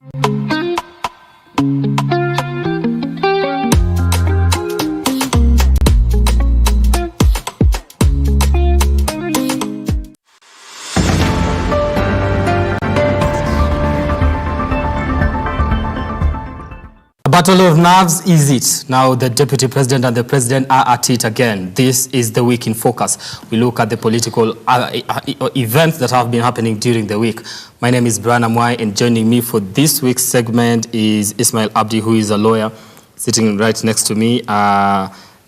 Battle of nerves, is it? Now the Deputy President and the President are at it again. This is the week in focus. We look at the political events that have been happening during the week. My name is Brian Amwai, and joining me for this week's segment is Ismail Abdi, who is a lawyer, sitting right next to me.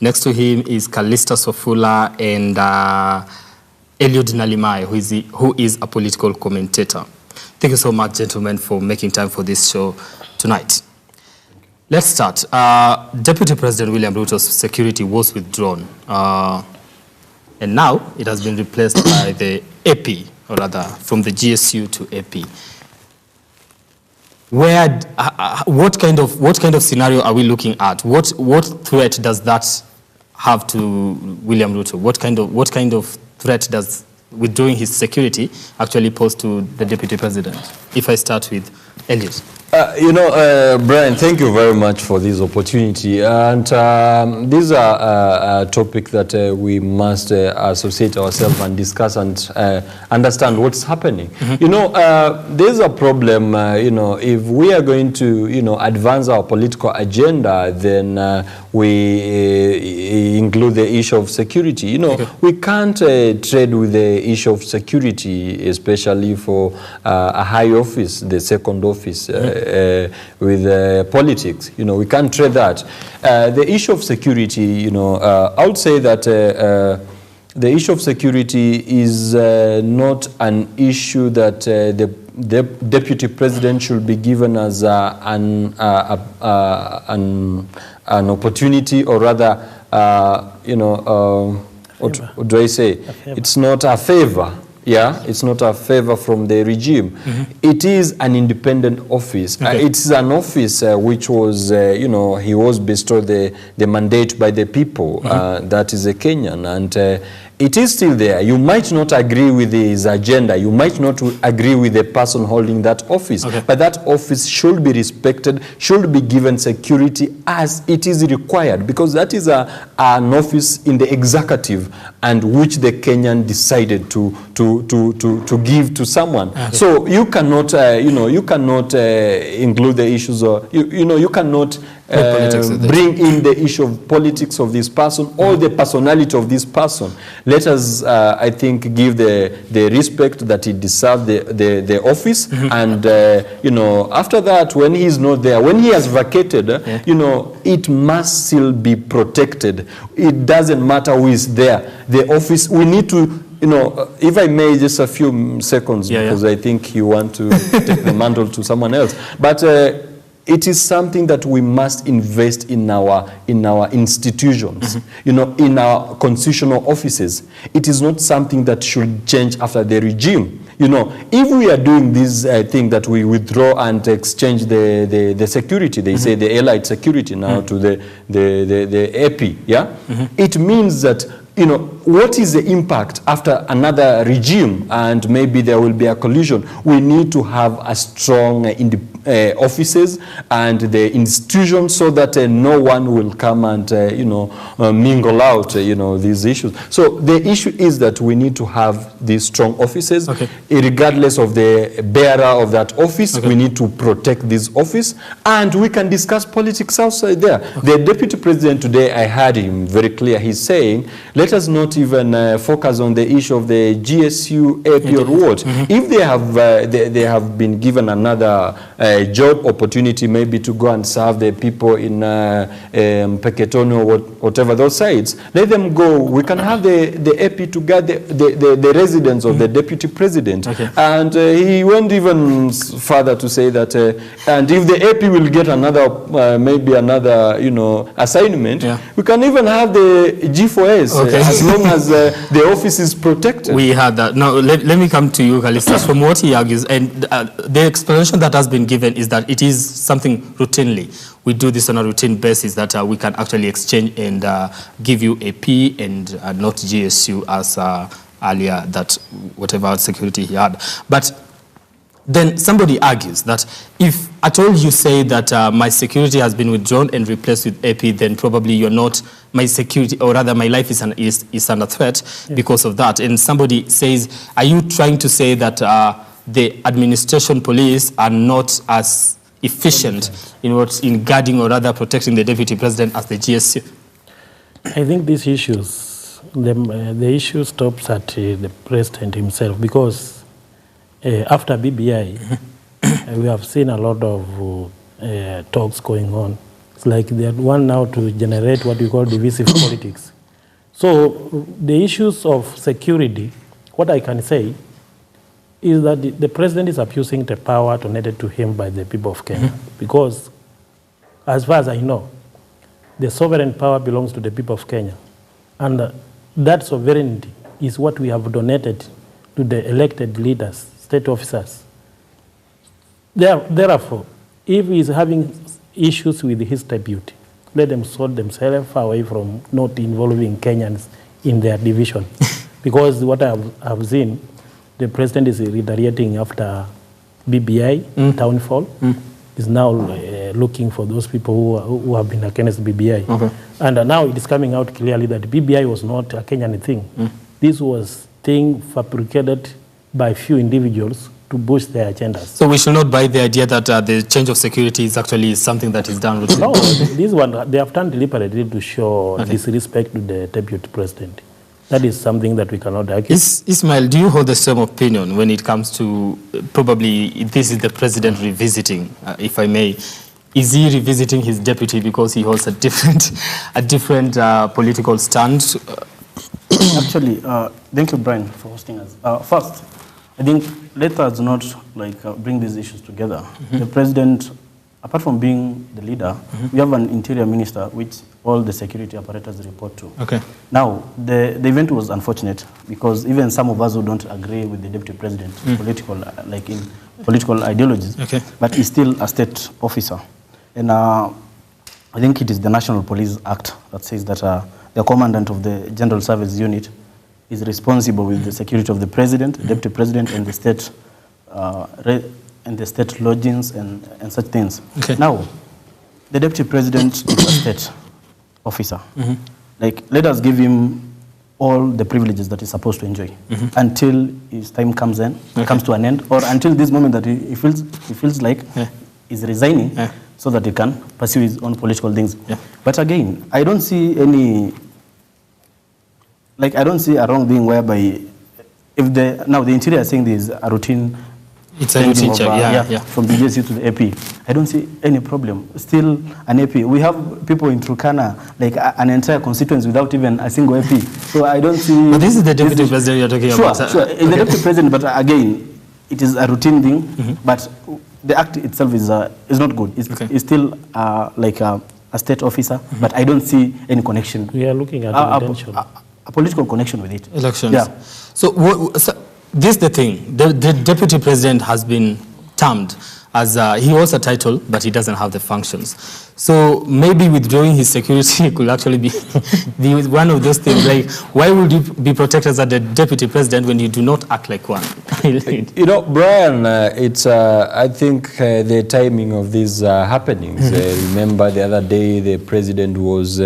Next to him is Kalista Sofula and Eliud Nalimai, who is a political commentator. Thank you so much, gentlemen, for making time for this show tonight. Let's start. Deputy President William Ruto's security was withdrawn, and now it has been replaced by the AP, or rather, from the GSU to AP. What kind of scenario are we looking at? What threat does that have to William Ruto? What kind of threat does withdrawing his security actually pose to the Deputy President? If I start with Eliud. Brian, thank you very much for this opportunity. And these are a topic that we must associate ourselves and discuss and understand what's happening. Mm-hmm. There's a problem, if we are going to, advance our political agenda, then we include the issue of security. Okay. We can't trade with the issue of security, especially for a high office, the second office. With politics, we can't trade that. The issue of security, I would say that the issue of security is not an issue that the Deputy President should be given as an opportunity, or rather, what do I say? It's not a favor. Yeah, it's not a favor from the regime. Mm-hmm. It is an independent office. Okay. It's an office which was, he was bestowed the mandate by the people. Mm-hmm. That is a Kenyan. And it is still there. You might not agree with his agenda. You might not agree with the person holding that office. Okay. But that office should be respected, should be given security as it is required, because that is an office in the executive and which the Kenyan decided to give to someone. Okay. So you cannot, you cannot include the issues, or you cannot bring in the issue of politics of this person or the personality of this person. Let us, I think, give the respect that he deserves the office. Mm-hmm. And, after that, when he is not there, when he has vacated, it must still be protected. It doesn't matter who is there. The office, we need to, if I may, just a few seconds, because I think you want to take the mantle to someone else. But it is something that we must invest in our institutions, mm-hmm. In our constitutional offices. It is not something that should change after the regime. If we are doing this thing that we withdraw and exchange the security, they mm-hmm. say the allied security now mm-hmm. to the AP, yeah? Mm-hmm. It means that, what is the impact after another regime, and maybe there will be a collision? We need to have a strong offices and the institutions, so that no one will come and mingle out these issues. So the issue is that we need to have these strong offices. Okay. Regardless of the bearer of that office. Okay. We need to protect this office, and we can discuss politics outside there. Okay. The Deputy President today, I heard him very clear. He's saying, let us not even focus on the issue of the GSU, AP, or what. Mm-hmm. If they have been given another job opportunity, maybe to go and serve the people in Peketono or whatever those sites, let them go. We can have the AP to guide the residence of the Deputy President. Okay. And he went even further to say that, and if the AP will get another, maybe another, assignment, we can even have the G4S, as long as the office is protected. We had that. Now, let me come to you, Kalista. From what he argues, and the explanation that has been given is that it is something routinely. We do this on a routine basis, that we can actually exchange and give you AP and not GSU as earlier, that whatever security he had. But then somebody argues that if at all you say that my security has been withdrawn and replaced with AP, then probably you're not, my security, or rather my life is under threat because of that. And somebody says, are you trying to say that the administration police are not as efficient in guarding or rather protecting the deputy president as the GSU? I think these issues, the issue stops at the president himself, because after BBI, we have seen a lot of talks going on. It's like they want now to generate what we call divisive politics. So the issues of security, what I can say is that the president is abusing the power donated to him by the people of Kenya. Because as far as I know, the sovereign power belongs to the people of Kenya. And that sovereignty is what we have donated to the elected leaders, state officers. Therefore, if he is having issues with his deputy, let them sort themselves away from not involving Kenyans in their division. Because what I have seen, the president is retaliating after BBI, townfall, is now looking for those people who have been against BBI. Okay. And now it is coming out clearly that BBI was not a Kenyan thing. This was thing fabricated by few individuals to boost their agendas. So we should not buy the idea that the change of security is actually something that is done routinely. No, this one, they have done deliberately to show disrespect to the deputy president. That is something that we cannot argue. Ismail, do you hold the same opinion when it comes to probably this is the president revisiting, if I may? Is he revisiting his deputy because he holds a different political stand? Actually, thank you, Brian, for hosting us. First, I think let us not bring these issues together. The president, apart from being the leader, we have an interior minister which all the security apparatus report to. Okay. Now, the event was unfortunate because even some of us who don't agree with the deputy president, political ideologies, but he's still a state officer. And I think it is the National Police Act that says that the commandant of the General Service Unit is responsible with the security of the president, the deputy president, and the state lodgings and such things. Okay. Now, the deputy president is a state officer. Let us give him all the privileges that he's supposed to enjoy until his time comes to an end, or until this moment that he feels like he's resigning so that he can pursue his own political things. But again, I don't see any. I don't see a wrong thing whereby now the interior is saying there is a routine. It's a routine check, from the GSU to the AP. I don't see any problem. Still an AP. We have people in Turkana, an entire constituency without even a single AP. So I don't see. But this is the deputy president you're talking about. Sure. Okay. The deputy president, but again, it is a routine thing. But the act itself is not good. It's still a state officer, but I don't see any connection. We are looking at a political connection with it. Elections. Yeah. So this is the thing. The deputy president has been termed as he holds a title, but he doesn't have the functions. So maybe withdrawing his security could actually be one of those things. Why would you be protected as the deputy president when you do not act like one? Brian, it's I think the timing of these happenings. Remember the other day the president was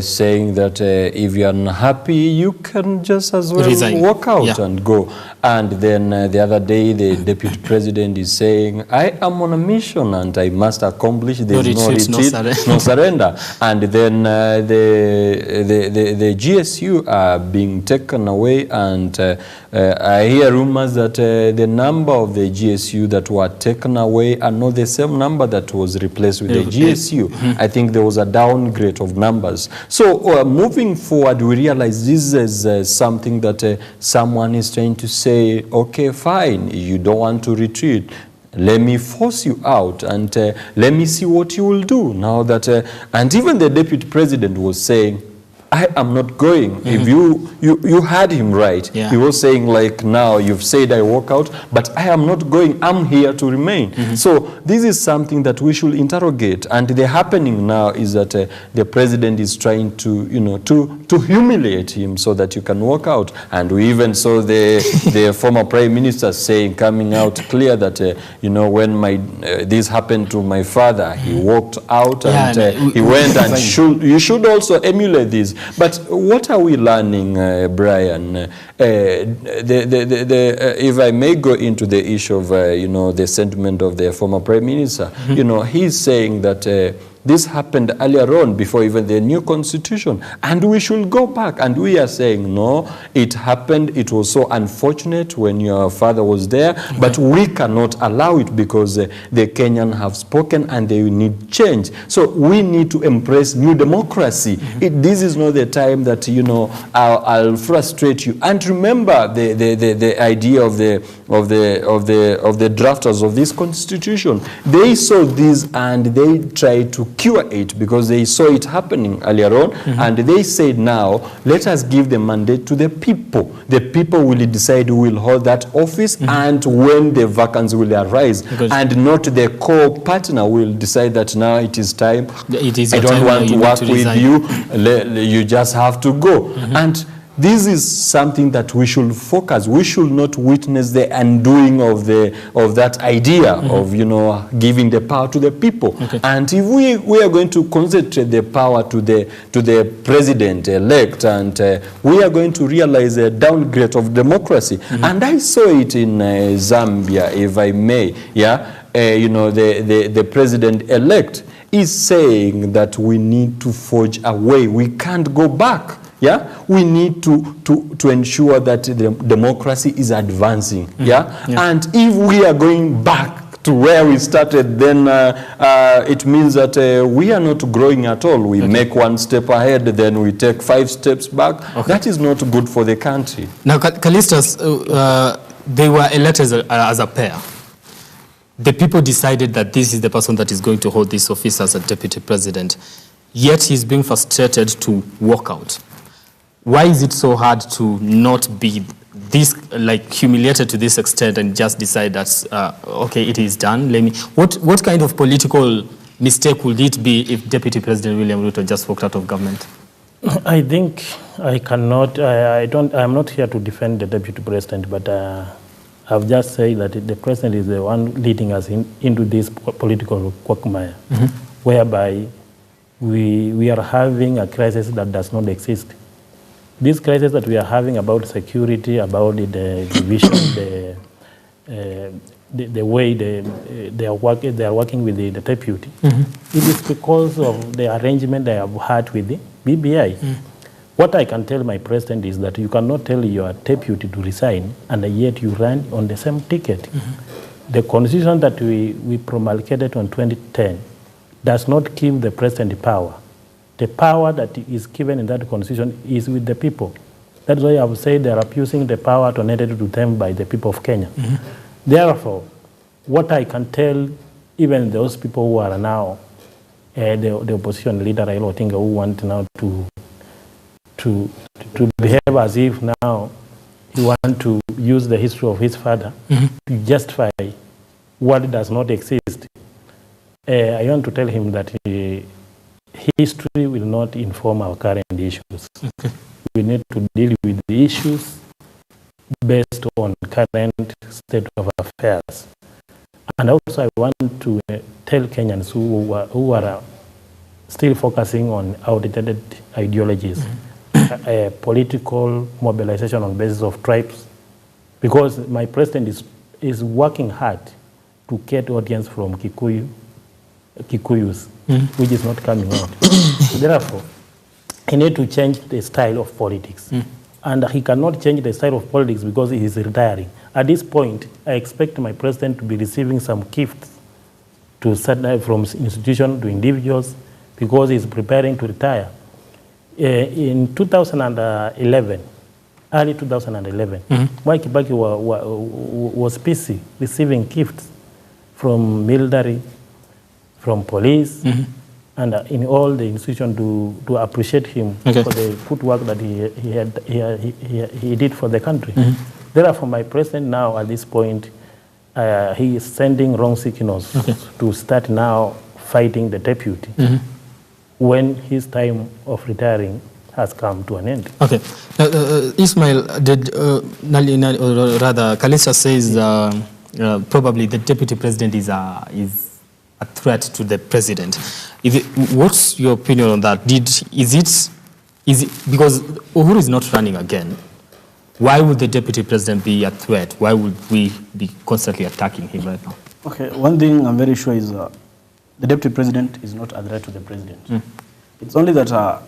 saying that if you are unhappy, you can just as well walk out and go. And then the other day the deputy president is saying, I am on a mission and I must accomplish this. No surrender. And then the GSU are being taken away, and I hear rumors that the number of the GSU that were taken away are not the same number that was replaced with the GSU. I think there was a downgrade of numbers. So moving forward, we realize this is something that someone is trying to say, okay, fine, you don't want to retreat. Let me force you out and let me see what you will do now that, and even the deputy president was saying, I am not going. If you heard him right, he was saying like, now you've said I walk out, but I am not going. I'm here to remain. So this is something that we should interrogate. And the happening now is that the president is trying to, to humiliate him so that you can walk out. And we even saw the former prime minister saying, coming out clear that, when this happened to my father, he walked out and he went and you should also emulate this. But what are we learning, Brian? If I may go into the issue of, the sentiment of the former prime minister, he's saying that this happened earlier on, before even the new constitution, and we should go back. And we are saying, no, it happened. It was so unfortunate when your father was there, but we cannot allow it because the Kenyan have spoken and they need change. So we need to embrace new democracy. This is not the time that, I'll frustrate you. And remember the idea of the drafters of this constitution. They saw this and they tried to cure it because they saw it happening earlier on, and they said, now let us give the mandate to the people. The people will decide who will hold that office and when the vacancy will arise, and not the co-partner will decide that now it is time. I don't want to work with you. You just have to go. And this is something that we should focus. We should not witness the undoing of that idea of giving the power to the people. And if we are going to concentrate the power to the president elect, and we are going to realize a downgrade of democracy. And I saw it in Zambia, if I may. The president elect is saying that we need to forge a way. We can't go back. We need to ensure that the democracy is advancing. And if we are going back to where we started, then it means that we are not growing at all. We make one step ahead, then we take 5 steps back. That is not good for the country. Now, Callistus, they were elected as a pair. The people decided that this is the person that is going to hold this office as a deputy president, yet he's being frustrated to walk out. Why is it so hard to not be this humiliated to this extent and just decide that okay, it is done? What kind of political mistake would it be if Deputy President William Ruto just walked out of government? I think I cannot. I'm not here to defend the deputy president, but I've just said that the president is the one leading us into this political quagmire, whereby we are having a crisis that does not exist. This crisis that we are having about security, about the division, the way they are working with the deputy, it is because of the arrangement they have had with the BBI. What I can tell my president is that you cannot tell your deputy to resign and yet you run on the same ticket. The constitution that we promulgated on 2010 does not give the president power. The power that is given in that constitution is with the people. That's why I would say they are abusing the power donated to them by the people of Kenya. Therefore, what I can tell even those people who are now the opposition leader, Raila Odinga, who want now to behave as if now he want to use the history of his father to justify what does not exist. I want to tell him that history will not inform our current issues. We need to deal with the issues based on current state of affairs. And also I want to tell Kenyans who are still focusing on outdated ideologies, political mobilization on basis of tribes, because my president is working hard to get audience from Kikuyus, which is not coming out. Therefore, he need to change the style of politics. And he cannot change the style of politics because he is retiring. At this point, I expect my president to be receiving some gifts to from institutions to individuals because he is preparing to retire. In 2011, early 2011, Mwai Kibaki was busy receiving gifts from military, from police, and in all the institutions to appreciate him for the good work that he did for the country. Therefore, my president now at this point, he is sending wrong signals to start now fighting the deputy when his time of retiring has come to an end. Okay. Ismail, Kalisa says probably the deputy president is a threat to the president. What's your opinion on that? Is it because Uhuru is not running again? Why would the deputy president be a threat? Why would we be constantly attacking him right now? Okay, one thing I'm very sure is the deputy president is not a threat to the president. It's only that,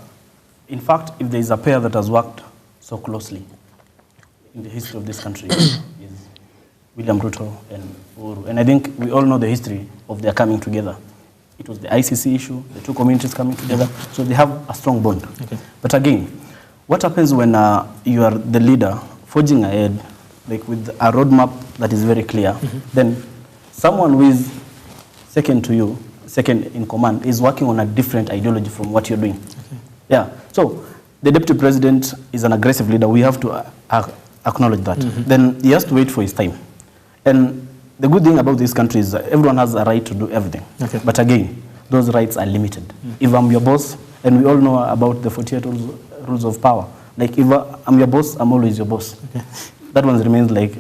in fact, if there is a pair that has worked so closely in the history of this country, is William Ruto and Uhuru. And I think we all know the history of their coming together. It was the ICC issue, the two communities coming together, so they have a strong bond. But again, what happens when you are the leader forging ahead, like with a roadmap that is very clear, then someone who is second to you, second in command, is working on a different ideology from what you're doing. Yeah. So the deputy president is an aggressive leader. We have to acknowledge that. Then he has to wait for his time. And the good thing about this country is that everyone has a right to do everything. But again, those rights are limited. If I'm your boss, and we all know about the 48 rules of power. Like if I'm your boss, I'm always your boss. That one remains like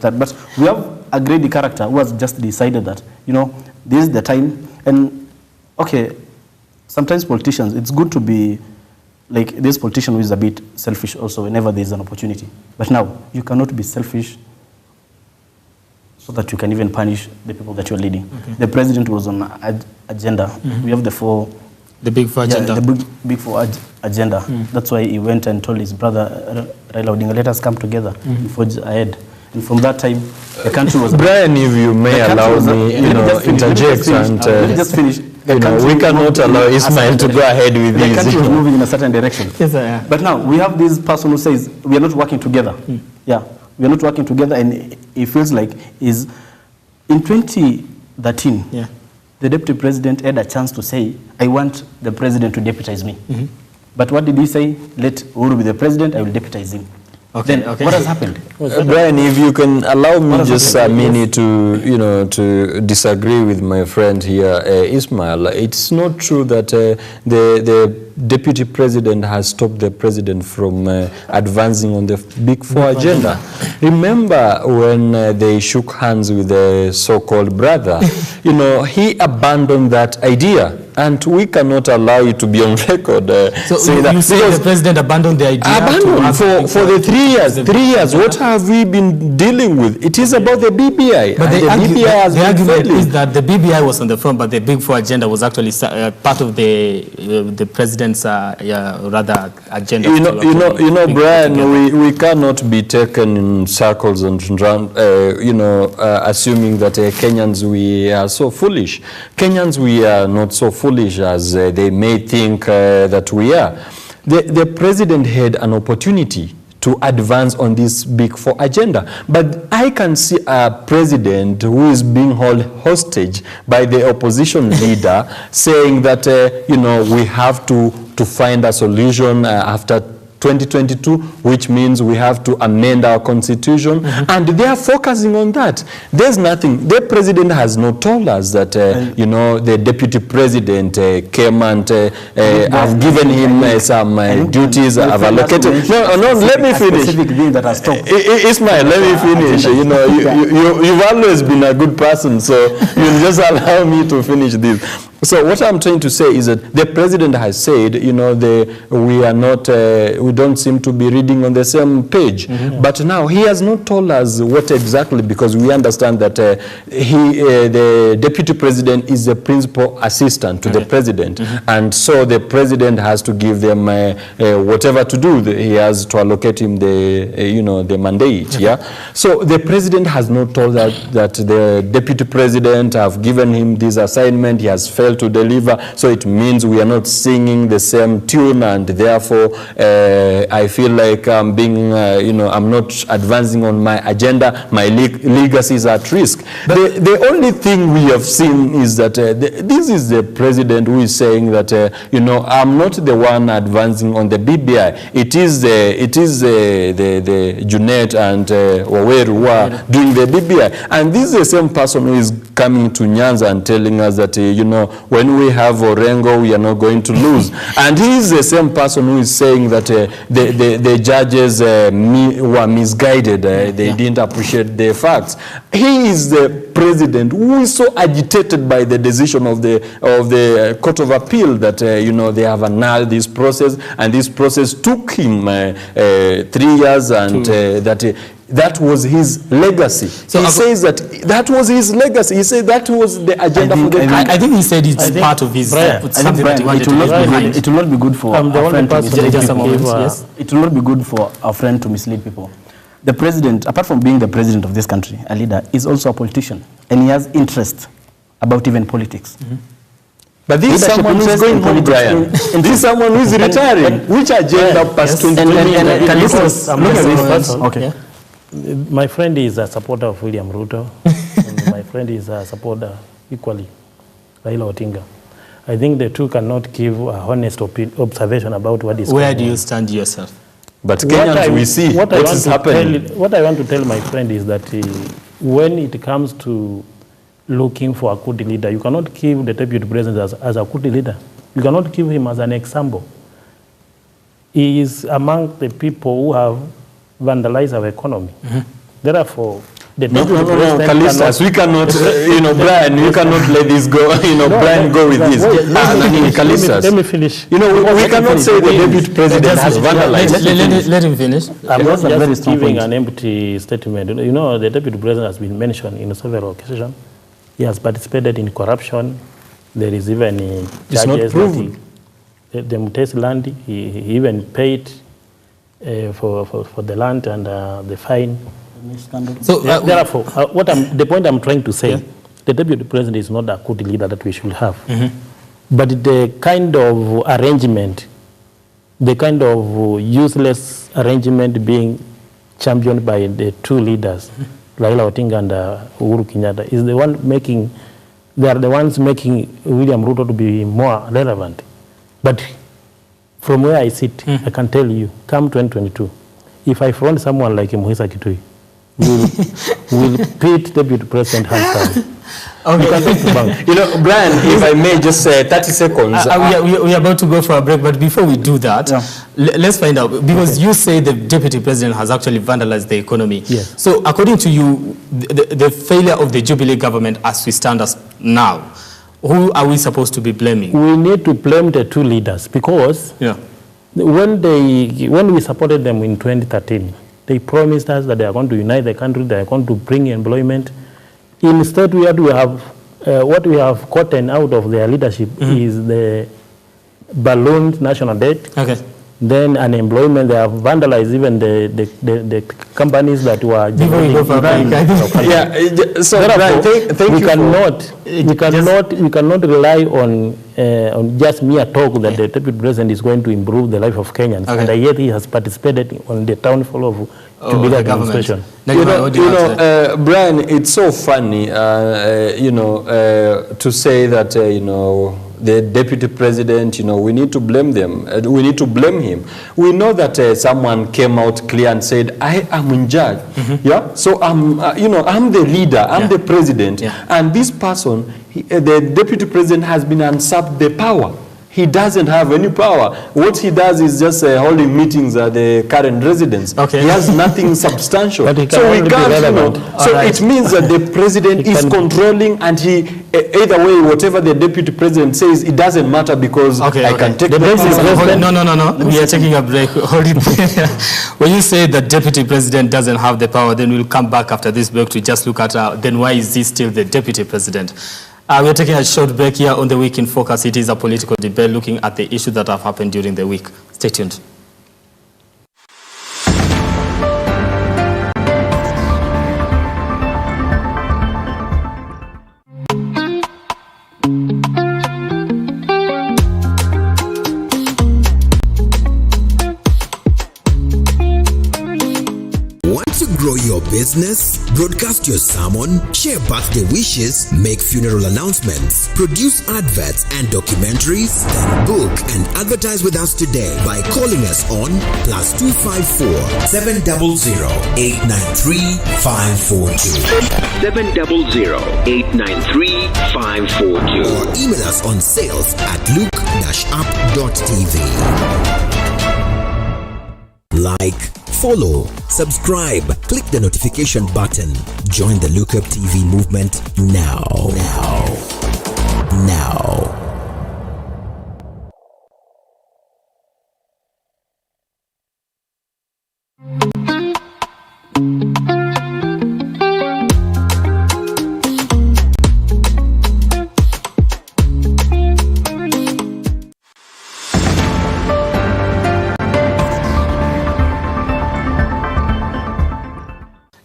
that. But we have a greedy character who has just decided that, you know, this is the time. And okay, sometimes politicians, it's good to be like this politician who is a bit selfish also whenever there is an opportunity. But now, you cannot be selfish so that you can even punish the people that you're leading. The president was on agenda. We have the big four agenda. The big four agenda. That's why he went and told his brother Raila Odinga, let us come together and forge ahead. And from that time, the country was... Brian, if you may allow me, interject and... Let me just finish. We cannot allow Ismail to go ahead with this. The country was moving in a certain direction. But now, we have this person who says, we are not working together. We are not working together, and it feels like is in 2013, the deputy president had a chance to say, I want the president to deputize me. But what did he say? Let Uhuru be the president, I will deputize him. What has happened? Brian, if you can allow me just a minute to, to disagree with my friend here, Ismail. It's not true that the deputy president has stopped the president from advancing on the Big Four agenda. Remember when they shook hands with the so-called brother, he abandoned that idea. And we cannot allow it to be on record. So you say the president abandoned the idea? Abandoned for the 3 years. 3 years. What have we been dealing with? It is about the BBI. But the argument is that the BBI was on the front, but the Big Four agenda was actually part of the president's rather agenda. Brian, we cannot be taken in circles and assuming that Kenyans, we are so foolish. Kenyans, we are not so foolish as they may think that we are. The president had an opportunity to advance on this Big Four agenda. But I can see a president who is being held hostage by the opposition leader saying that, we have to find a solution after 2022, which means we have to amend our constitution, and they are focusing on that. There's nothing. The president has not told us that, the deputy president came and have given him some duties, have allocated. No, let me finish. Ismail, let me finish. You've always been a good person, so you just allow me to finish this. So what I'm trying to say is that the president has said, we don't seem to be reading on the same page. But now he has not told us what exactly, because we understand that the deputy president is the principal assistant to the president. And so the president has to give them whatever to do. He has to allocate him the mandate. So the president has not told us that the deputy president have given him this assignment. He has failed failed to deliver. So it means we are not singing the same tune, and therefore I feel like I'm being, I'm not advancing on my agenda. My legacy is at risk. The only thing we have seen is that this is the president who is saying that, I'm not the one advancing on the BBI. It is the Junet and Waweru who are doing the BBI. And this is the same person who is coming to Nyanza and telling us that, when we have Orengo, we are not going to lose. And he is the same person who is saying that the judges were misguided. They didn't appreciate the facts. He is the president who is so agitated by the decision of the Court of Appeal that, they have annulled this process, and this process took him 3 years, and that was his legacy. So he says that was his legacy. He said that was the agenda for the country. I think he said it's part of his something that he wanted to leave behind. It will not be good for our friend to mislead people. Yes. It will not be good for our friend to mislead people. The president, apart from being the president of this country, a leader, is also a politician, and he has interest about even politics. But this is someone who is going home, Brian. This is someone who is retiring. Which agenda past 2020? Okay. My friend is a supporter of William Ruto. And my friend is a supporter equally, Raila Odinga. I think the two cannot give a honest observation about what is going on. Where do you stand yourself? But Kenyans, we see what is happening. What I want to tell my friend is that when it comes to looking for a good leader, you cannot give the deputy president as a good leader. You cannot give him as an example. He is among the people who have vandalized our economy. Therefore, the deputy president Callistus, we cannot, Brian, you cannot let this go, Brian go with this. Let me finish. We cannot say the deputy president has vandalized. Let him finish. I'm not just giving an empty statement. The deputy president has been mentioned in several occasions. He has participated in corruption. There is even charges that the Mutesi land. He even paid for the land and the fine. So therefore, the point I'm trying to say, the deputy president is not a good leader that we should have. But the kind of arrangement, the kind of useless arrangement being championed by the two leaders, Raila Odinga and Uhuru Kenyatta, is the one making. They are the ones making William Ruto to be more relevant. But from where I sit, I can tell you, come 2022, if I front someone like Muhisa Kitui, will beat deputy president hands down. Brian, if I may just say 30 seconds. We are about to go for a break, but before we do that, let's find out, because you say the deputy president has actually vandalized the economy. Yes. So according to you, the failure of the Jubilee government as we stand as now, who are we supposed to be blaming? We need to blame the two leaders, because when we supported them in 2013, they promised us that they are going to unite the country, they are going to bring employment. Instead, what we have gotten out of their leadership is the ballooned national debt. Okay. Then unemployment. They have vandalized even the companies that were generating So thank you. We cannot rely on just mere talk that the deputy president is going to improve the life of Kenyans, and yet he has participated on the downfall of Jubilee administration. Brian, it's so funny, to say that the deputy president, we need to blame them. We need to blame him. We know that someone came out clear and said, I am in charge. So I'm the leader. I'm the president. And this person, the deputy president, has been usurped the power. He doesn't have any power. What he does is just holding meetings at the current residence. He has nothing substantial. So we can't, it means that the president is controlling, and he, either way, whatever the deputy president says, it doesn't matter, because I can take the president. No. We are taking a break. Hold it. When you say that deputy president doesn't have the power, then we'll come back after this break to just look at then why is he still the deputy president? We're taking a short break here on the Week in Focus. It is a political debate looking at the issues that have happened during the week. Stay tuned. business? Broadcast your sermon, share birthday wishes, make funeral announcements, produce adverts and documentaries? Then book and advertise with us today by calling us on +254 700 893 542 700 893 542 or email us on sales@luke-up.tv. Like, follow, subscribe, click the notification button. Join the Look Up TV movement now.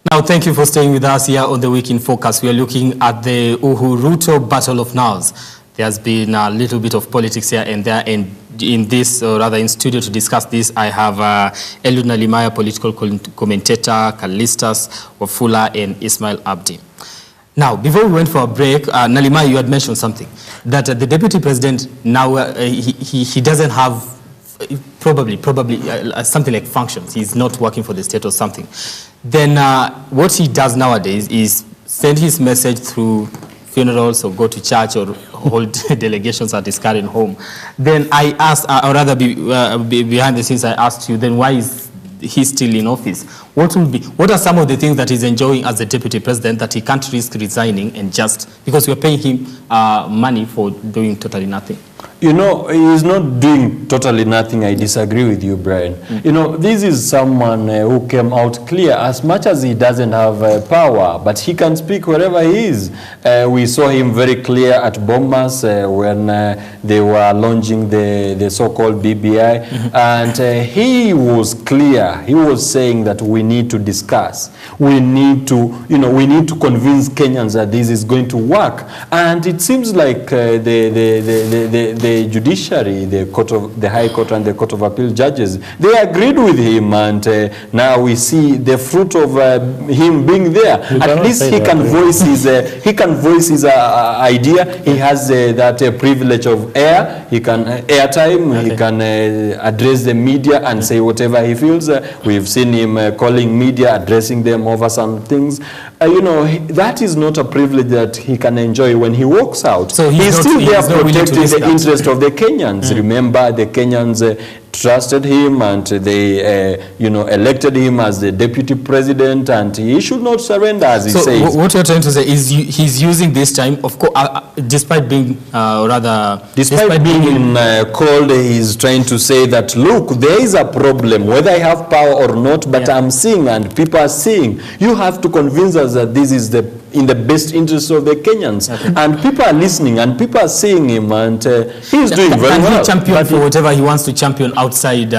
Now, thank you for staying with us here on the Week in Focus. We are looking at the Uhuruto Battle of Nerves. There's been a little bit of politics here and there, and in this, or rather in studio to discuss this, I have Eliud Nalimaya, political commentator, Callistus Wafula, and Ismail Abdi. Now, before we went for a break, Nalimaya, you had mentioned something, that the deputy president now, he doesn't have probably something like functions. He's not working for the state or something. Then what he does nowadays is send his message through funerals or go to church or hold delegations at his current home. Then I asked, or rather behind the scenes, I asked you, then why is he still in office? What are some of the things that he's enjoying as the deputy president that he can't risk resigning and just, because we're paying him money for doing totally nothing? You know, he is not doing totally nothing. I disagree with you, Brian. You know, this is someone who came out clear, as much as he doesn't have power, but he can speak wherever he is. We saw him very clear at Bomas when they were launching the so-called BBI, and he was clear. He was saying that we need to discuss. We need to, we need to convince Kenyans that this is going to work. And it seems like the judiciary, the High Court and the Court of Appeal judges, they agreed with him, and now we see the fruit of him being there. At least he can voice his idea. He has that privilege of air. He can airtime. He can address the media and say whatever he feels. We've seen him calling media, addressing them over some things. That is not a privilege that he can enjoy when he walks out. So he's still there protecting the interest of the Kenyans. Remember, the Kenyans trusted him, and they elected him as the deputy president, and he should not surrender, as he says. So what you're trying to say is he's using this time, of course, despite being despite being called, he's trying to say that, look, there is a problem, whether I have power or not, but I'm seeing, and people are seeing. You have to convince us that this is in the best interest of the Kenyans. And people are listening, and people are seeing him, and he's doing very well. Can he champion for whatever he wants to champion outside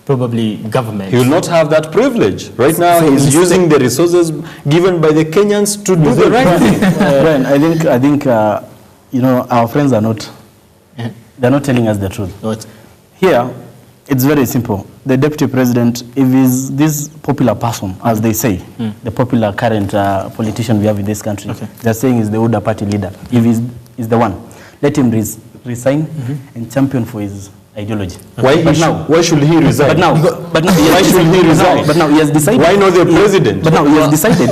probably government? He will not have that privilege. Right now, he's using the resources given by the Kenyans to do the right thing. Brian, I think our friends are not, they're not telling us the truth. What? Here, it's very simple. The deputy president, if he's this popular person, as they say, the popular current politician we have in this country, they're saying he's the older party leader. If he's the one, let him resign and champion for his ideology. Why should he resign? But now why should he resign? But now he has decided. Why not the president? But now he has decided.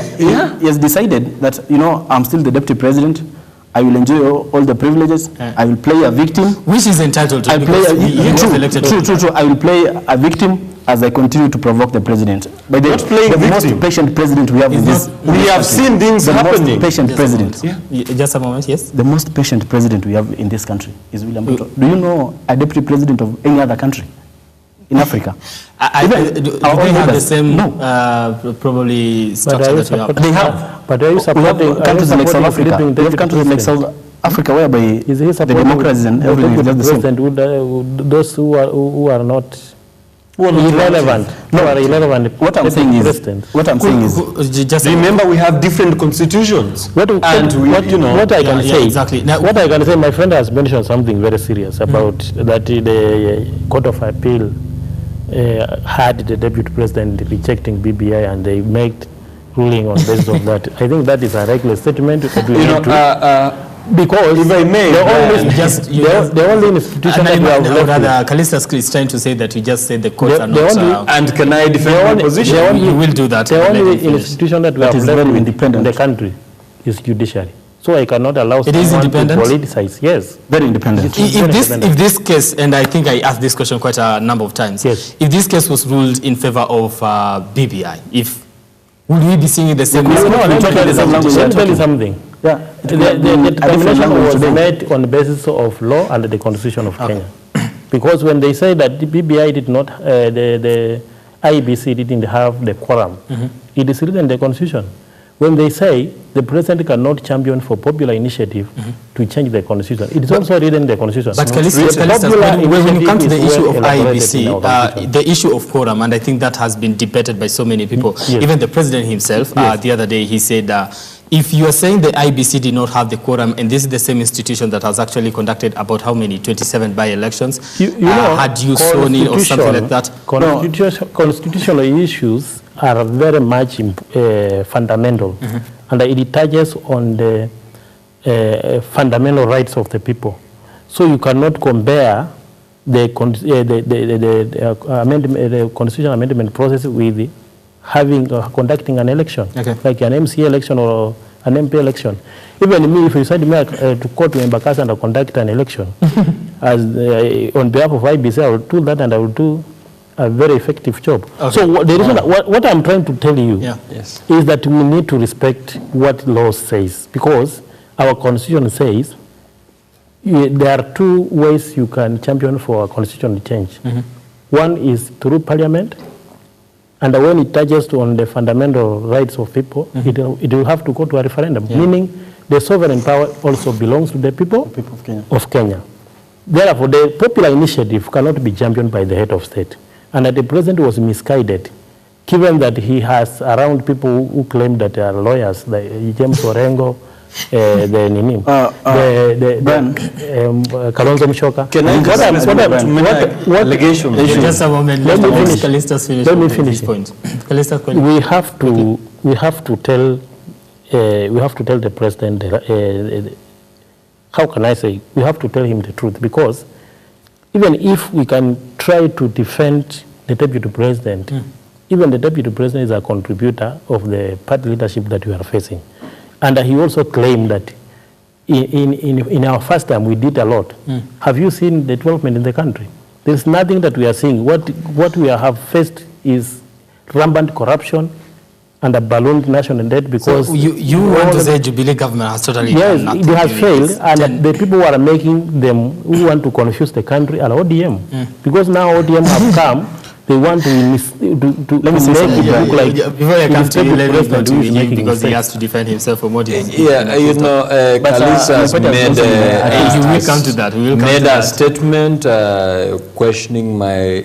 He has decided that I'm still the deputy president. I will enjoy all the privileges. I will play a victim, which is entitled to. True. I will play a victim as I continue to provoke the president. But the most patient president we have in this. We have seen things happening. The most patient president. Just a moment, yes. The most patient president we have in this country is William Ruto. Do you know a deputy president of any other country in Africa? Do they have the same probably structure that we have? They have. But are you supporting countries like South Africa? They have countries like South Africa whereby the democracy and everything is just the same. Those who are not irrelevant. What I'm saying is, just remember we have different constitutions. What I can say, my friend has mentioned something very serious about that the Court of Appeal had the deputy president rejecting BBI, and they made ruling on basis of that. I think that is a reckless statement. That we You need know, because if I may, the only institution that we have left Calista is trying to say that you just said the courts are not... and can I defend my position? You will do that. The only institution that we have left in the country is judiciary. So I cannot allow someone to politicize. Yes. Very independent. If this case, and I think I asked this question quite a number of times, yes. If this case was ruled in favor of BBI, would we be seeing the same? Let me tell you something. Yeah. The determination was made on the basis of law and the Constitution of Kenya. Because when they say that the BBI did not, the IEBC didn't have the quorum, it is written in the Constitution. When they say the president cannot champion for popular initiative to change the constitution, it is also written in the constitution. But Calista, when you come to the issue of IEBC, the issue of quorum, and I think that has been debated by so many people, yes. Even the president himself, yes. The other day he said, if you are saying the IEBC did not have the quorum, and this is the same institution that has actually conducted about how many, 27 by-elections, had you sworn in or something like that? Constitutional issues are very much fundamental, and it touches on the fundamental rights of the people. So you cannot compare the constitutional amendment process with conducting an election, like an MC election or an MP election. Even me, if you send me to court to Embakasi and conduct an election, as on behalf of IBC, I will do that, and I will do a very effective job. So the reason, what I'm trying to tell you is that we need to respect what law says, because our constitution says there are two ways you can champion for a constitutional change. One is through parliament, and when it touches on the fundamental rights of people, it will have to go to a referendum, meaning the sovereign power also belongs to the people of Kenya. Therefore, the popular initiative cannot be championed by the head of state. And that the president was misguided, given that he has around people who claim that they are lawyers, like James Orengo, Kalonzo Musyoka. Can I allegations? Just a moment. Let me finish. We have to tell the president. How can I say? We have to tell him the truth, because even if we can try to defend the deputy president, even the deputy president is a contributor of the party leadership that we are facing. And he also claimed that in our first time we did a lot. Have you seen the development in the country? There's nothing that we are seeing. What we have faced is rampant corruption and a ballooned national debt, because... So you want to say Jubilee government has totally... Yes, it has failed, and the people who are making them, who want to confuse the country, are ODM. Because now ODM have come, they want to let me make it look like... Before I come to you, let me go to him, because he has to defend himself from what he has. Yeah, you know, Kalisa made a statement questioning my,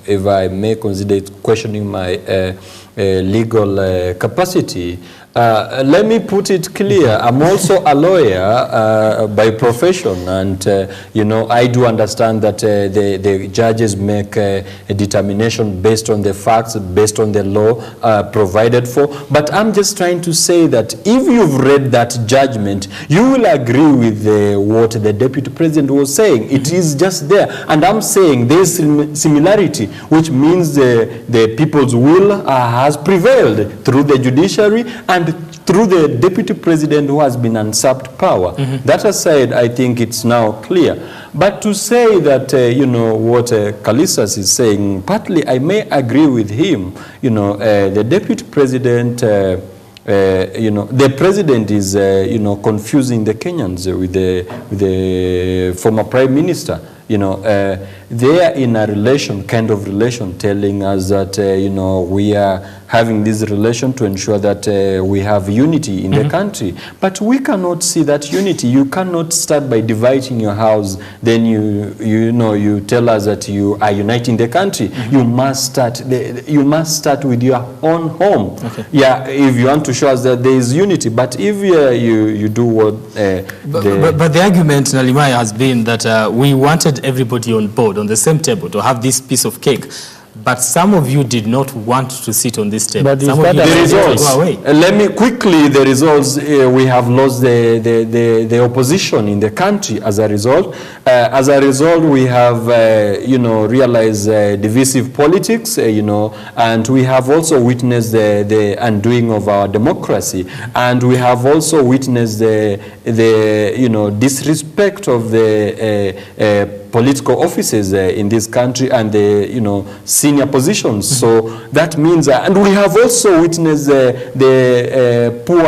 if I may consider it, questioning my legal capacity. Let me put it clear. I'm also a lawyer by profession, and I do understand that the judges make a determination based on the facts, based on the law provided for. But I'm just trying to say that if you've read that judgment, you will agree with what the deputy president was saying. It is just there, and I'm saying there's similarity, which means the people's will has prevailed through the judiciary and through the deputy president who has been usurped power. That aside, I think it's now clear. But to say that, what Kalisas is saying, partly I may agree with him. The deputy president, the president is, confusing the Kenyans with the former prime minister. They are in a kind of relation, telling us that, we are having this relation to ensure that we have unity in the country. But we cannot see that unity. You cannot start by dividing your house, then you tell us that you are uniting the country. You must start with your own home. Yeah, if you want to show us that there is unity. But if you do what... But the argument, Nalimaya, has been that we wanted everybody on board, on the same table, to have this piece of cake. But some of you did not want to sit on this table. But Some is of you that The decided to results. go away. Let me quickly, the results, we have lost the opposition in the country as a result. We have, realized divisive politics, and we have also witnessed the undoing of our democracy. And we have also witnessed the disrespect of the political offices in this country and the senior positions. So that means, and we have also witnessed the poor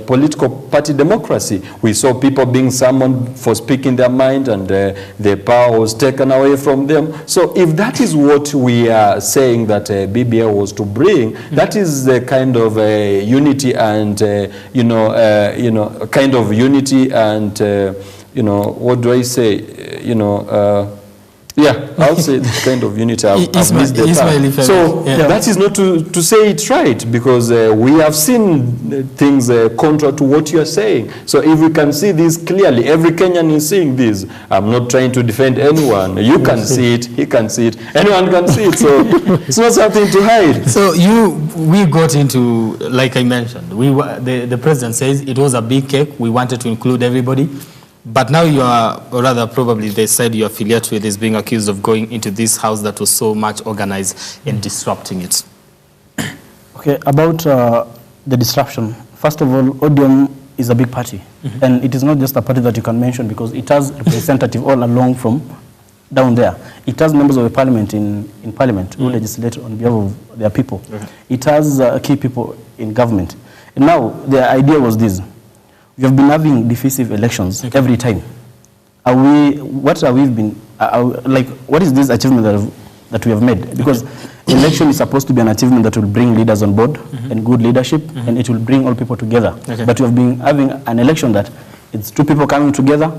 political party democracy. We saw people being summoned for speaking their mind, and the power was taken away from them. So if that is what we are saying that BBI was to bring, that is the kind of unity and kind of unity and what do I say? I'll say the kind of unity. I've missed the time. So that is not to say it's right, because we have seen things contrary to what you are saying. So if we can see this clearly, every Kenyan is seeing this. I'm not trying to defend anyone. You can see it, he can see it, anyone can see it. So it's not something to hide. So we got into, like I mentioned, the president says it was a big cake. We wanted to include everybody. But now you are, or rather probably they said you are affiliated with is being accused of going into this house that was so much organized and disrupting it. Okay, about the disruption. First of all, ODM is a big party. And it is not just a party that you can mention, because it has representatives all along from down there. It has members of the parliament in parliament who legislate on behalf of their people. It has key people in government. And now the idea was this. We have been having divisive elections every time. What is this achievement that we have made? Because election is supposed to be an achievement that will bring leaders on board and good leadership, and it will bring all people together. But we have been having an election that it's two people coming together,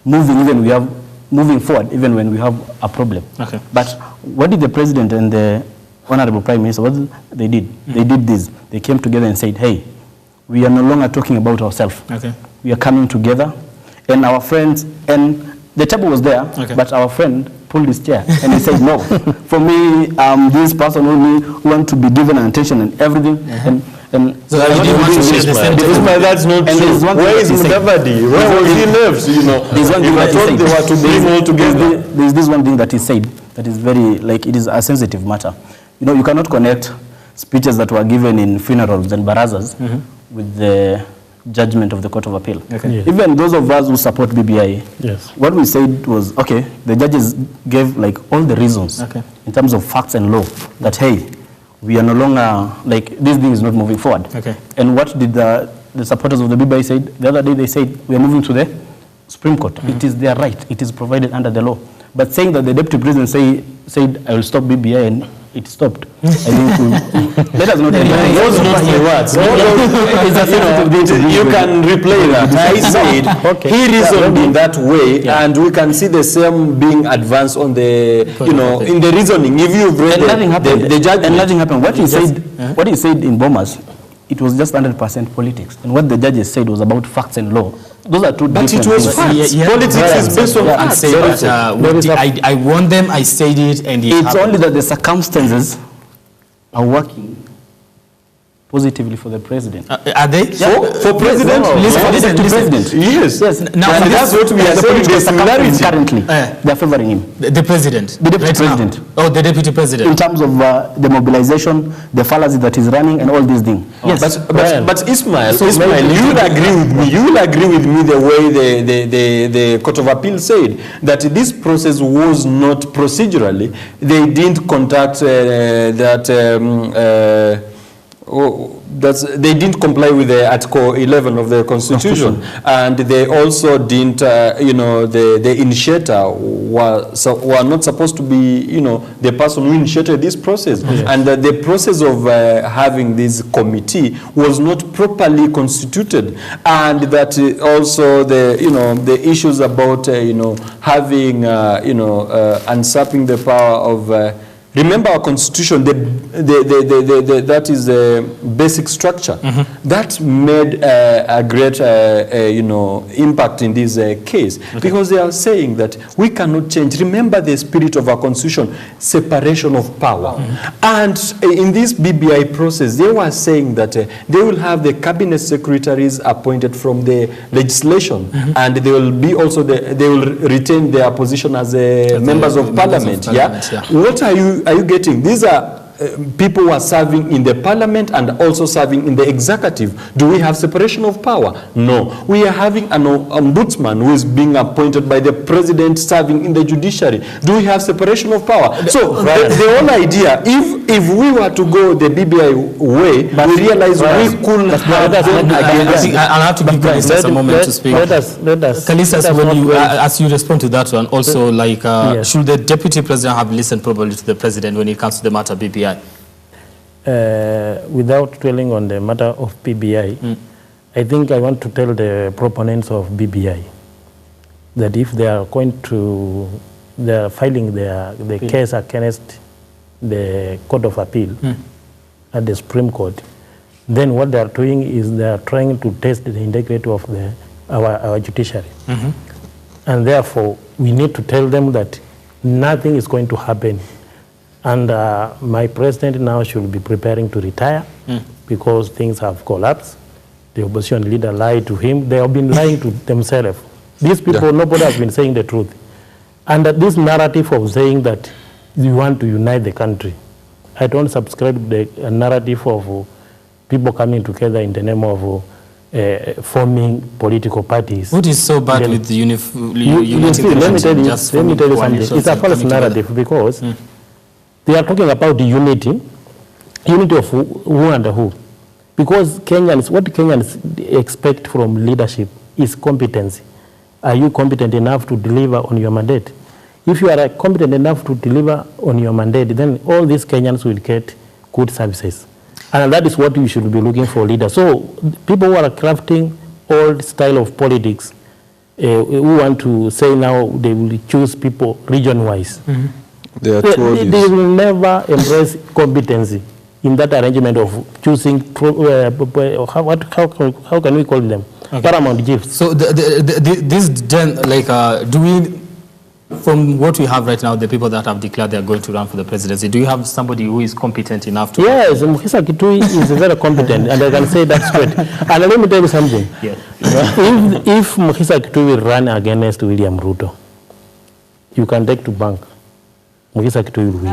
moving forward even when we have a problem. But what did the president and the honorable prime minister, what they did? They did this. They came together and said, hey, we are no longer talking about ourselves. We are coming together, and our friends, and the table was there, but our friend pulled his chair and he said, no, for me, this person only want to be given attention and everything. And so you didn't want to share the same table. That's not true. Where is Mudavadi? Where was he left? There's one thing that he said. They were to bring all together. There's this one thing that he said that is very, it is a sensitive matter. You cannot connect speeches that were given in funerals and barazas with the judgment of the Court of Appeal. Even those of us who support BBI, what we said was, okay, the judges gave all the reasons in terms of facts and law that, hey, we are no longer, this thing is not moving forward. And what did the supporters of the BBI say? The other day they said, we are moving to the Supreme Court. It is their right. It is provided under the law. But saying that the deputy president said, I will stop BBI, and it stopped. I think let us not those not my words. You can replay that. I said he reasoned in that way, and we can see the same being advanced on the in the reasoning. If you've read the judgment, and nothing happened. What he said in Bomas, it was just 100% politics, and what the judges said was about facts and law. Those are two different things. But it was facts. Politics is based on facts. I warned them, I said it, and it's only that the circumstances are working positively for the president. Are they? For president? Listen, president. Yes. Now, and that's what we are saying. The similarity. Currently, they are favoring him. The president? The deputy president. Oh, the deputy president. In terms of the mobilization, the fallacy that is running, and all these things. Yes. But Ismail, you will agree with me. You will agree with me the way the Court of Appeal said that this process was not procedurally. They didn't contact they didn't comply with the Article 11 of the Constitution, and they also didn't, the initiator were not supposed to be, the person who initiated this process, and the process of having this committee was not properly constituted, and that also the issues about having usurping the power of Remember our constitution, that is the basic structure. That made a great, impact in this case. Because they are saying that we cannot change. Remember the spirit of our constitution, separation of power. And in this BBI process, they were saying that they will have the cabinet secretaries appointed from the legislation. And they will be also, they will retain their position as members of parliament. What are you getting? These are people who are serving in the parliament and also serving in the executive. Do we have separation of power? No. We are having an ombudsman who is being appointed by the president serving in the judiciary. Do we have separation of power? So the whole idea, if we were to go the BBI way, we realize we could have I'll have to give Callistus a moment to speak. Callistus, as you respond to that one, also should the deputy president have listened probably to the president when it comes to the matter of BBI? Without dwelling on the matter of BBI, I think I want to tell the proponents of BBI that if they are going to, they are filing the case against the Court of Appeal at the Supreme Court, then what they are doing is they are trying to test the integrity of our judiciary. And therefore, we need to tell them that nothing is going to happen. And my president now should be preparing to retire because things have collapsed. The opposition leader lied to him. They have been lying to themselves. These people, nobody has been saying the truth. And this narrative of saying that you want to unite the country, I don't subscribe to the narrative of people coming together in the name of forming political parties. What is so bad with the unity? Let me tell you something. It's a false narrative because they are talking about the unity of who and who. Because Kenyans, what Kenyans expect from leadership is competency. Are you competent enough to deliver on your mandate? If you are competent enough to deliver on your mandate, then all these Kenyans will get good services. And that is what we should be looking for leaders. So people who are crafting old style of politics, who want to say now they will choose people region-wise, they will never embrace competency in that arrangement of choosing, how can we call them? Paramount gifts. So this then, do we, from what we have right now, the people that have declared they are going to run for the presidency, do you have somebody who is competent enough to... Yes, Mukisa Kitui is very competent, and I can say that straight. And let me tell you something. Yes. If Mukisa Kitui will run against William Ruto, you can take to bank. Mukisa Kitui will win.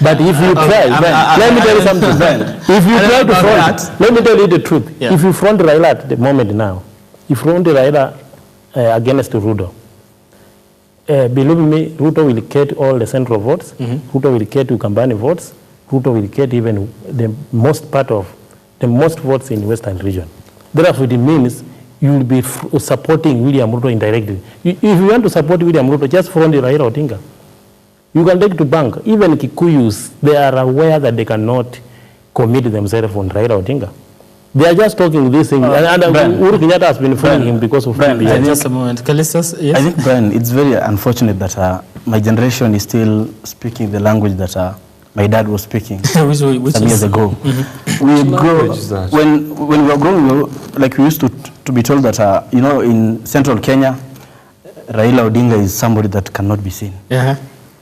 But if you try, let me tell you something. If you try to front, let me tell you the truth. Yeah. If you front Raila at the moment now, if you front Raila against Ruto, believe me, Ruto will get all the central votes. Ruto will get Ukambani votes. Ruto will get even the most votes in Western region. Therefore, it means you will be supporting William Ruto indirectly. If you want to support William Ruto, just front Raila Odinga. You can take to bank. Even Kikuyus, they are aware that they cannot commit themselves on Raila Odinga. They are just talking this thing. And Uhuru Kenyatta has been following him because of Brian, just a moment. Callistus, yes? I think, Brian, it's very unfortunate that my generation is still speaking the language that my dad was speaking some years ago. When we were growing, we used to be told that, in central Kenya, Raila Odinga is somebody that cannot be seen.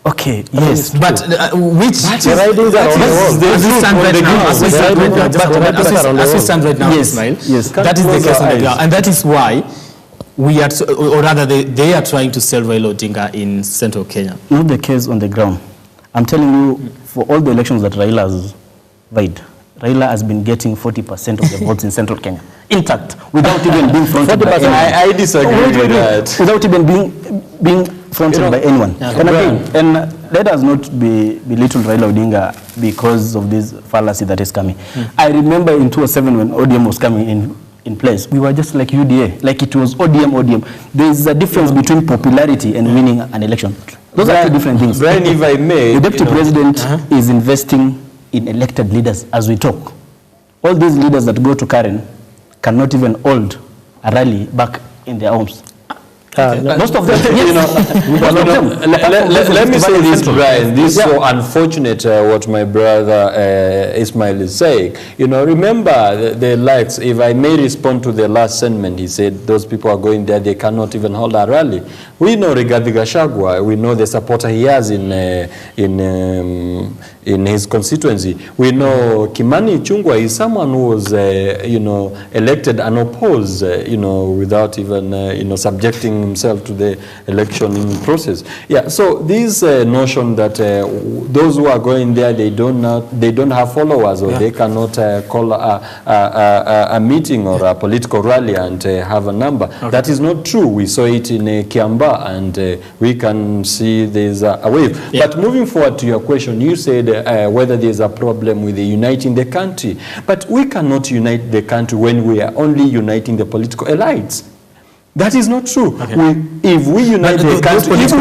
Okay, yes, but which ridings are on the wall? As we stand right now, Ismail, that is the case on the ground, and that is why we are, or rather, they are trying to sell Raila Odinga in central Kenya. Not the case on the ground. I'm telling you, for all the elections that Raila has vied, Raila has been getting 40% of the votes in central Kenya, intact, without even being fronted by anyone. I disagree with that. Without even being fronted by anyone. And let us not belittle Raila Odinga because of this fallacy that is coming. I remember in 2007 when ODM was coming in place, we were just like UDA, like it was ODM. There is a difference between popularity and winning an election. Those are two different things. Brian, if I may, the deputy president is investing in elected leaders as we talk. All these leaders that go to Karen cannot even hold a rally back in their homes. Most of them, let me say this, Brian. This is so unfortunate what my brother Ismail is saying. Remember the likes. If I may respond to the last sentiment, he said those people are going there, they cannot even hold a rally. We know Rigathi Gachagua. We know the supporter he has in his constituency. We know Kimani Ichung'wah is someone who was, elected unopposed, without even, subjecting himself to the election process. Yeah. So this notion that those who are going there, they don't have followers, or they cannot call a meeting or a political rally and have a number. Okay. That is not true. We saw it in Kiamba, and we can see there's a wave. Yeah. But moving forward to your question, you said whether there's a problem with uniting the country. But we cannot unite the country when we are only uniting the political elites. That is not true. Okay. If we unite the country, if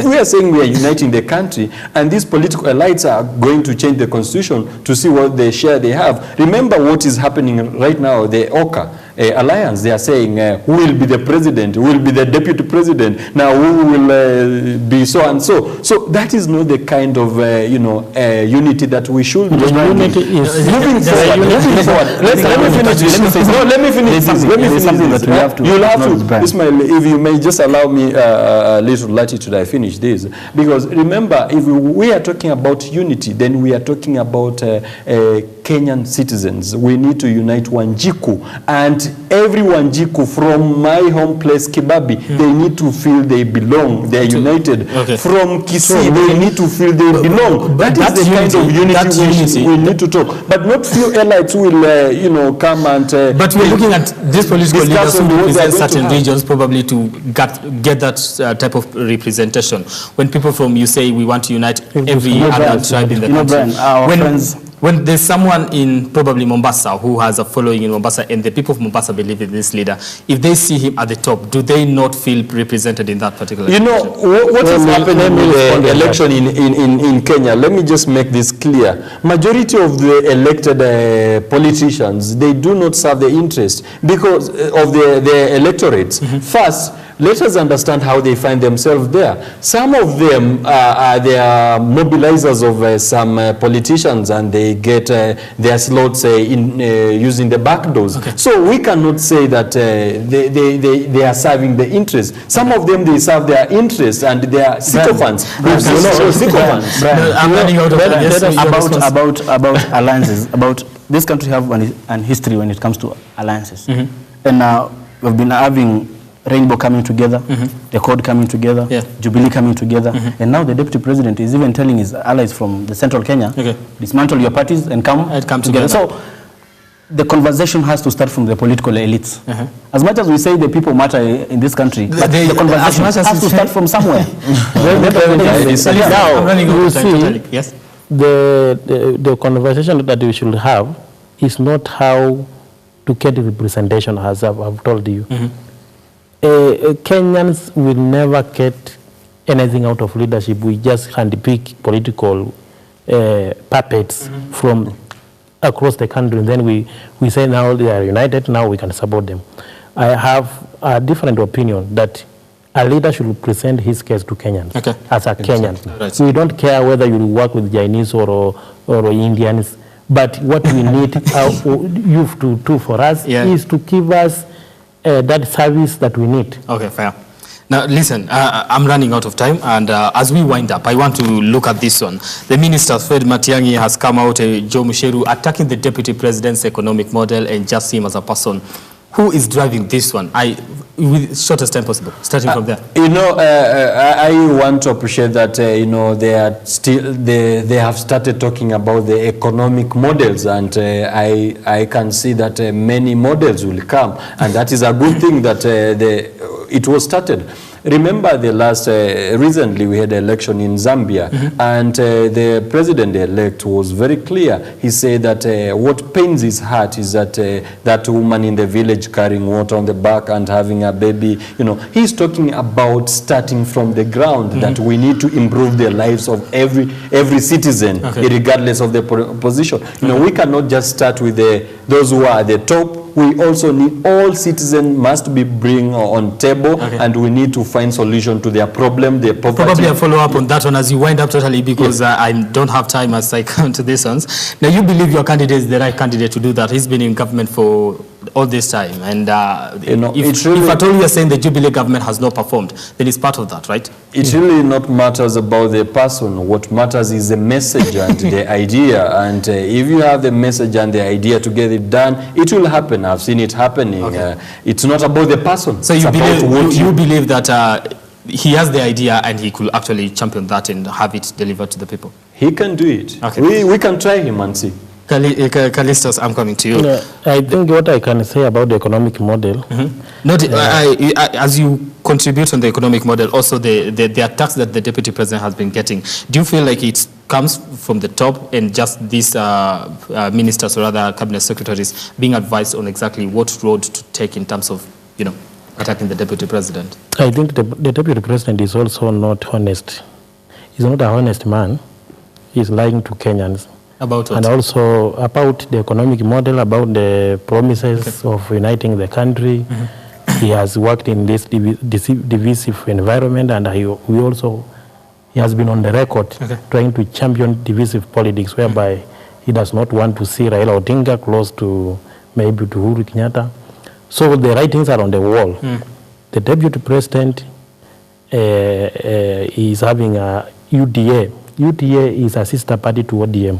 we are saying we are uniting the country, and these political elites are going to change the constitution to see what they share they have. Remember what is happening right now, the OCA alliance. They are saying who will be the president, who will be the deputy president, now who will be so and so. So that is not the kind of unity that we should be. Unity is moving forward. Let me finish this. You'll have to, Ismail, if you may just allow me a little latitude, I finish this. Because remember, if we are talking about unity, then we are talking about Kenyan citizens. We need to unite Wanjiku, and every Wanjiku from my home place, Kibabi, they need to feel they belong. They are united. Okay. From Kisii, they need to feel they belong. That is the kind of unity we need to talk. But not few elites will, come and... but we're looking at these political leaders who represent certain regions, probably to get that type of representation. When people from, you say, we want to unite every other tribe in the country. When there's someone in probably Mombasa who has a following in Mombasa, and the people of Mombasa believe in this leader, if they see him at the top, do they not feel represented in that particular election? What is happening with the election in Kenya? Let me just make this clear. Majority of the elected politicians, they do not serve the interest because of the electorates. First, let us understand how they find themselves there. Some of them they are mobilizers of some politicians, and they get their slots using the back doors. Okay. So we cannot say that they are serving the interest. Some of them, they serve their interest, and they are sycophants. I'm running out of about alliances. About this country have an history when it comes to alliances, and we've been having Rainbow coming together, the Code coming together, Jubilee coming together, and now the deputy president is even telling his allies from the central Kenya, dismantle your parties and come together. So the conversation has to start from the political elites. As much as we say the people matter in this country, but the conversation has to start from somewhere. Now, you see, the conversation that we should have is not how to get representation, as I've told you. Kenyans will never get anything out of leadership. We just handpick political puppets from across the country, and then we say now they are united, now we can support them. I have a different opinion that a leader should present his case to Kenyans as a Kenyan. Right. We don't care whether you work with Chinese or Indians, but what we need you to do for us is to give us that service that we need. Okay, fair. Now, listen, I'm running out of time, and as we wind up, I want to look at this one. The Minister, Fred Matiang'i, has come out, Joe Musheru, attacking the Deputy President's economic model and just him as a person. Who is driving this one? With shortest time possible, starting from there. I want to appreciate that, they have started talking about the economic models, and I can see that many models will come, and that is a good thing that it was started. Remember the last, recently we had an election in Zambia, and the president-elect was very clear. He said that what pains his heart is that that woman in the village carrying water on the back and having a baby, he's talking about starting from the ground, that we need to improve the lives of every citizen, regardless of the position. We cannot just start with those who are at the top. we also need all citizens must be bring on table, and we need to find solution to their problem, their poverty. Probably a follow-up on that one as you wind up totally, because I don't have time as I come to this one. Now, you believe your candidate is the right candidate to do that. He's been in government for all this time, and if at all you are saying the Jubilee government has not performed, then it's part of that, right? It really not matters about the person. What matters is the message and the idea. And if you have the message and the idea to get it done, it will happen. I've seen it happening. It's not about the person. So you believe that he has the idea and he could actually champion that and have it delivered to the people? He can do it. Okay. We can try him and see. Callistus, I'm coming to you. I think what I can say about the economic model. As you contribute on the economic model, also the attacks that the deputy president has been getting, do you feel like it comes from the top and just these ministers or other cabinet secretaries being advised on exactly what road to take in terms of, attacking the deputy president? I think the deputy president is also not honest. He's not an honest man. He's lying to Kenyans. About what? And also about the economic model, about the promises of uniting the country. He has worked in this divisive environment, and he has been on the record trying to champion divisive politics, whereby he does not want to see Raila Odinga close to maybe to Uhuru Kenyatta. So the writings are on the wall. The deputy president is having a UDA. UDA is a sister party to ODM.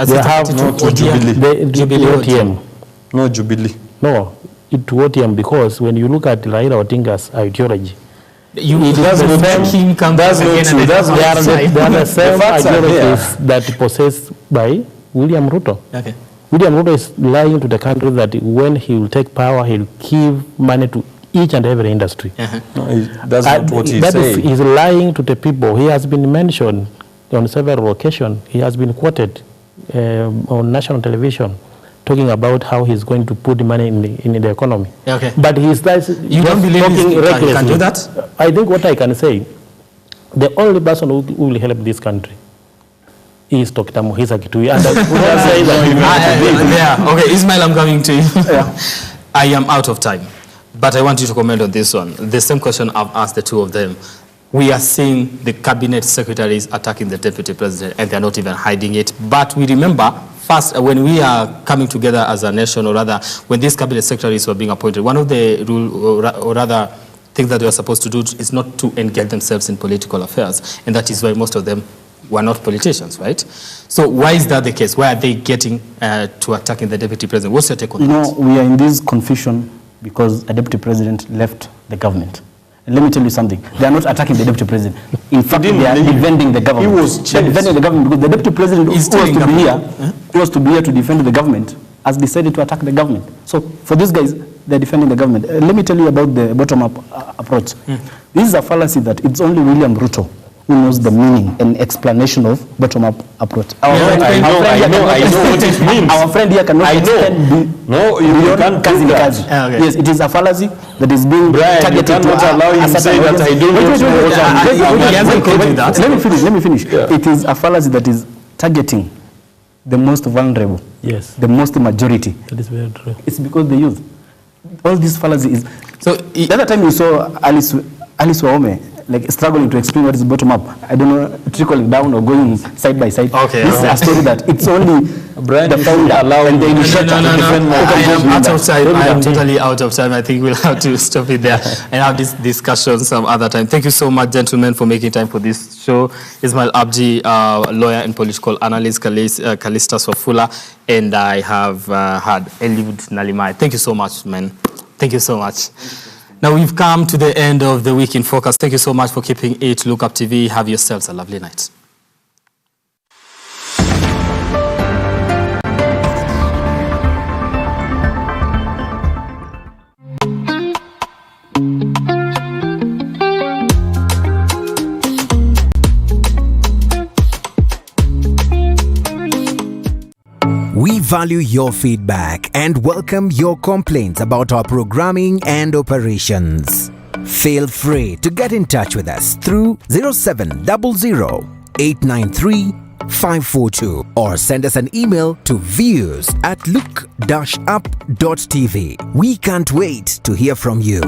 They have no Jubilee ODM. No Jubilee. No, it to ODM, because when you look at Raila Odinga's ideology, it doesn't make him come back again. They are the same ideologies that possessed by William Ruto. Okay. William Ruto is lying to the country that when he will take power, he will give money to each and every industry. No, that's not what he's saying. He's lying to the people. He has been mentioned on several occasions. He has been quoted on national television talking about how he's going to put money in the economy. Okay. But you don't believe he can do that? I think what I can say, the only person who will help this country is Dr. Muhisa Kitui. Okay, Ismail, I'm coming to you. I am out of time, but I want you to comment on this one. The same question I've asked the two of them. We are seeing the cabinet secretaries attacking the deputy president, and they're not even hiding it. But we remember, first, when we are coming together as a nation, or rather, when these cabinet secretaries were being appointed, one of the rule, or rather, things that they were supposed to do is not to engage themselves in political affairs, and that is why most of them were not politicians, right? So why is that the case? Why are they getting to attacking the deputy president? What's your take on that? We are in this confusion because a deputy president left the government. And let me tell you something. They are not attacking the deputy president. In fact, they are defending the government. He was They're defending the government because the deputy president who was to be here to defend the government has decided to attack the government. So for these guys, they're defending the government. Let me tell you about the bottom-up approach. This is a fallacy that it's only William Ruto who knows the meaning and explanation of bottom-up approach. I know what it means. Our friend here cannot explain. No, you can't do that. Yes, it is a fallacy that is being targeted to allow him to say that I don't know what Let me finish. It is a fallacy that is targeting the most vulnerable, the most majority. That is very true. It's because the youth. All this fallacy is. So the other time you saw Alice Wahome like struggling to explain what is bottom up. I don't know, trickling down or going side by side. Okay. This is a story that it's only the founder and the initiator. I am out of time. I am totally out of time. I think we'll have to stop it there and have this discussion some other time. Thank you so much, gentlemen, for making time for this show. Ismail Abdi, lawyer and political analyst, Callistus Wafula, and I have had Eliud Nalimai. Thank you so much, man. Thank you so much. Now we've come to the end of the Week in Focus. Thank you so much for keeping it. Look Up TV. Have yourselves a lovely night. We value your feedback and welcome your complaints about our programming and operations. Feel free to get in touch with us through 0700 893 893-542 or send us an email to views@look-up.tv. We can't wait to hear from you.